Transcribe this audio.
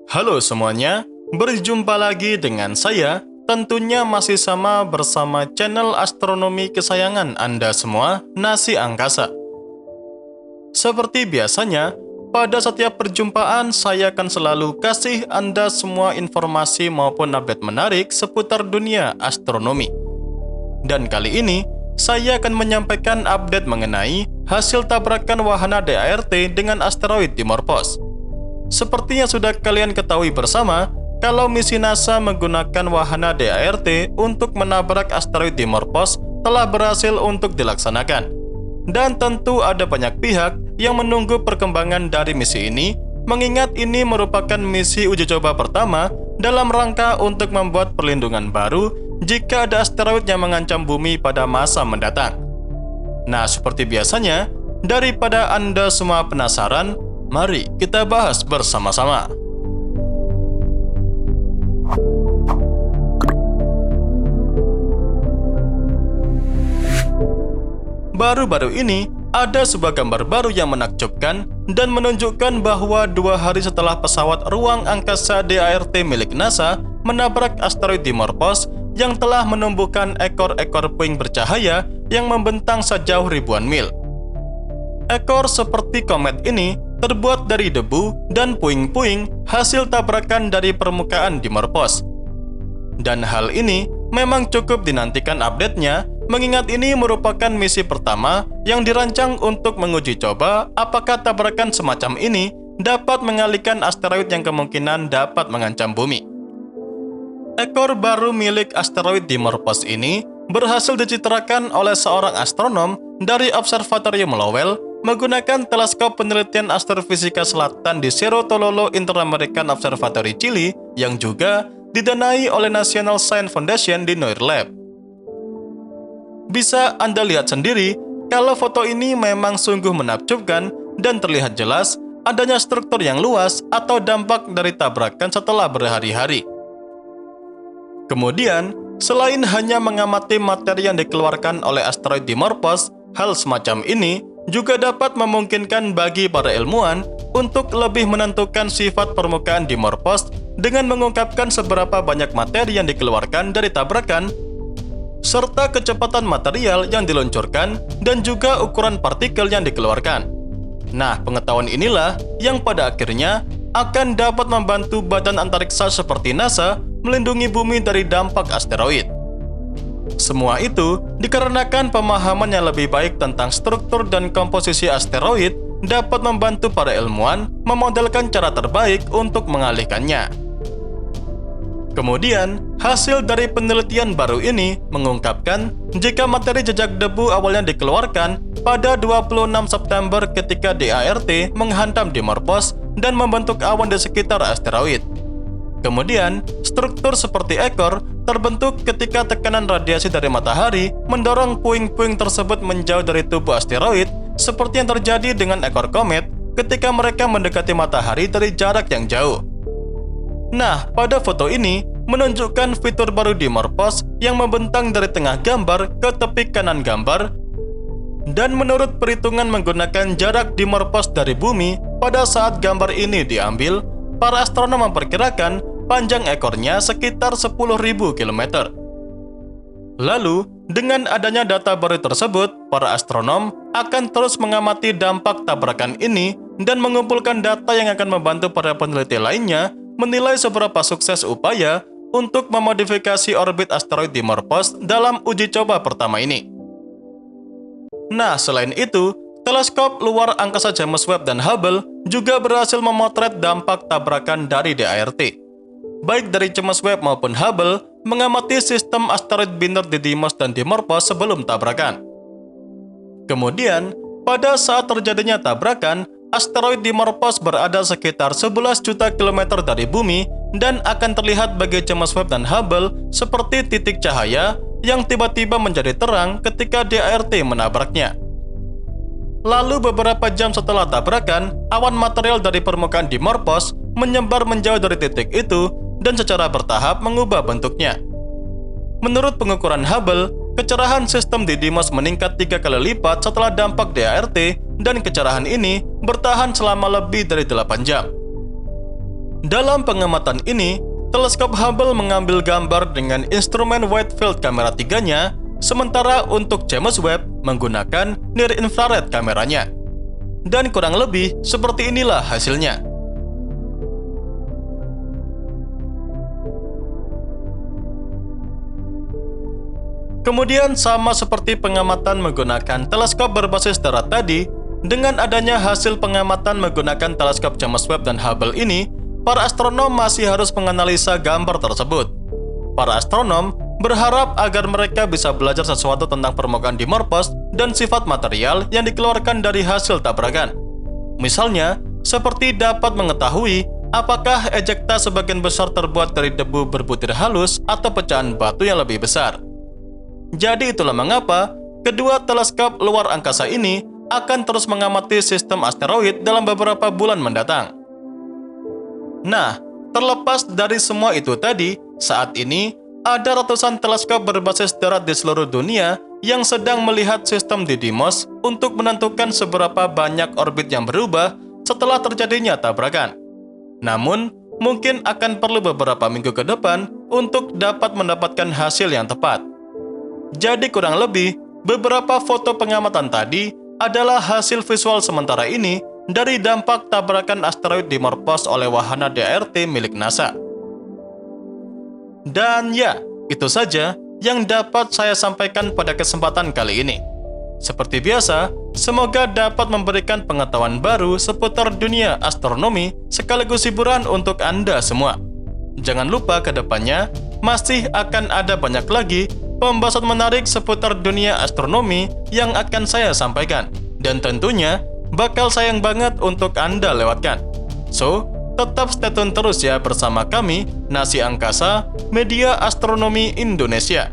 Halo semuanya, berjumpa lagi dengan saya, tentunya masih sama bersama channel astronomi kesayangan Anda semua, Nasi Angkasa. Seperti biasanya, pada setiap perjumpaan saya akan selalu kasih Anda semua informasi maupun update menarik seputar dunia astronomi. Dan kali ini, saya akan menyampaikan update mengenai hasil tabrakan wahana DART dengan asteroid Dimorphos. Seperti yang sudah kalian ketahui bersama, kalau misi NASA menggunakan wahana DART untuk menabrak asteroid Dimorphos telah berhasil untuk dilaksanakan. Dan tentu ada banyak pihak yang menunggu perkembangan dari misi ini, mengingat ini merupakan misi uji coba pertama dalam rangka untuk membuat perlindungan baru jika ada asteroid yang mengancam bumi pada masa mendatang. Nah, seperti biasanya, daripada Anda semua penasaran, mari kita bahas bersama-sama. Baru-baru ini, ada sebuah gambar baru yang menakjubkan dan menunjukkan bahwa 2 hari setelah pesawat ruang angkasa DART milik NASA menabrak asteroid Dimorphos yang telah menumbuhkan ekor-ekor puing bercahaya yang membentang sejauh ribuan mil. Ekor seperti komet ini terbuat dari debu dan puing-puing hasil tabrakan dari permukaan Dimorphos. Dan hal ini memang cukup dinantikan update-nya, mengingat ini merupakan misi pertama yang dirancang untuk menguji coba apakah tabrakan semacam ini dapat mengalihkan asteroid yang kemungkinan dapat mengancam bumi. Ekor baru milik asteroid Dimorphos ini berhasil dicitrakan oleh seorang astronom dari Observatorium Lowell menggunakan teleskop penelitian astrofisika selatan di Cerro Tololo Interamerican Observatory Chile yang juga didanai oleh National Science Foundation di Noir Lab. Bisa Anda lihat sendiri kalau foto ini memang sungguh menakjubkan dan terlihat jelas adanya struktur yang luas atau dampak dari tabrakan setelah berhari-hari. Kemudian, selain hanya mengamati materi yang dikeluarkan oleh asteroid Dimorphos, hal semacam ini juga dapat memungkinkan bagi para ilmuwan untuk lebih menentukan sifat permukaan Dimorphos dengan mengungkapkan seberapa banyak materi yang dikeluarkan dari tabrakan, serta kecepatan material yang diluncurkan dan juga ukuran partikel yang dikeluarkan. Nah, pengetahuan inilah yang pada akhirnya akan dapat membantu badan antariksa seperti NASA melindungi bumi dari dampak asteroid. Semua itu dikarenakan pemahaman yang lebih baik tentang struktur dan komposisi asteroid dapat membantu para ilmuwan memodelkan cara terbaik untuk mengalihkannya. Kemudian, hasil dari penelitian baru ini mengungkapkan jika materi jejak debu awalnya dikeluarkan pada 26 September ketika DART menghantam Dimorphos dan membentuk awan di sekitar asteroid. Kemudian, struktur seperti ekor terbentuk ketika tekanan radiasi dari matahari mendorong puing-puing tersebut menjauh dari tubuh asteroid seperti yang terjadi dengan ekor komet ketika mereka mendekati matahari dari jarak yang jauh. Nah, pada foto ini menunjukkan fitur baru Dimorphos yang membentang dari tengah gambar ke tepi kanan gambar, dan menurut perhitungan menggunakan jarak Dimorphos dari bumi pada saat gambar ini diambil, para astronom memperkirakan panjang ekornya sekitar 10.000 km. Lalu, dengan adanya data baru tersebut, para astronom akan terus mengamati dampak tabrakan ini dan mengumpulkan data yang akan membantu para peneliti lainnya menilai seberapa sukses upaya untuk memodifikasi orbit asteroid Dimorphos dalam uji coba pertama ini. Nah, selain itu, teleskop luar angkasa James Webb dan Hubble juga berhasil memotret dampak tabrakan dari DART. Baik dari James Webb maupun Hubble mengamati sistem asteroid binder di Dimos dan Dimorphos sebelum tabrakan. Kemudian, pada saat terjadinya tabrakan, asteroid Dimorphos berada sekitar 11 juta kilometer dari bumi dan akan terlihat bagi James Webb dan Hubble seperti titik cahaya yang tiba-tiba menjadi terang ketika DART menabraknya. Lalu beberapa jam setelah tabrakan, awan material dari permukaan Dimorphos menyebar menjauh dari titik itu dan secara bertahap mengubah bentuknya. Menurut pengukuran Hubble, kecerahan sistem di Dimos meningkat 3 kali lipat setelah dampak DART dan kecerahan ini bertahan selama lebih dari 8 jam. Dalam pengamatan ini, teleskop Hubble mengambil gambar dengan instrumen wide field kamera 3-nya, sementara untuk James Webb menggunakan near infrared kameranya. Dan kurang lebih seperti inilah hasilnya. Kemudian sama seperti pengamatan menggunakan teleskop berbasis darat tadi, dengan adanya hasil pengamatan menggunakan teleskop James Webb dan Hubble ini, para astronom masih harus menganalisa gambar tersebut. Para astronom berharap agar mereka bisa belajar sesuatu tentang permukaan Dimorphos dan sifat material yang dikeluarkan dari hasil tabrakan. Misalnya, seperti dapat mengetahui apakah ejekta sebagian besar terbuat dari debu berbutir halus atau pecahan batu yang lebih besar. Jadi itulah mengapa kedua teleskop luar angkasa ini akan terus mengamati sistem asteroid dalam beberapa bulan mendatang. Nah, terlepas dari semua itu tadi, saat ini ada ratusan teleskop berbasis darat di seluruh dunia yang sedang melihat sistem Didymos untuk menentukan seberapa banyak orbit yang berubah setelah terjadinya tabrakan. Namun, mungkin akan perlu beberapa minggu ke depan untuk dapat mendapatkan hasil yang tepat. Jadi kurang lebih, beberapa foto pengamatan tadi adalah hasil visual sementara ini dari dampak tabrakan asteroid Dimorphos oleh wahana DART milik NASA. Dan ya, itu saja yang dapat saya sampaikan pada kesempatan kali ini. Seperti biasa, semoga dapat memberikan pengetahuan baru seputar dunia astronomi sekaligus hiburan untuk Anda semua. Jangan lupa ke depannya, masih akan ada banyak lagi pembahasan menarik seputar dunia astronomi yang akan saya sampaikan. Dan tentunya, bakal sayang banget untuk Anda lewatkan. So, tetap stay tune terus ya bersama kami, Nasi Angkasa, Media Astronomi Indonesia.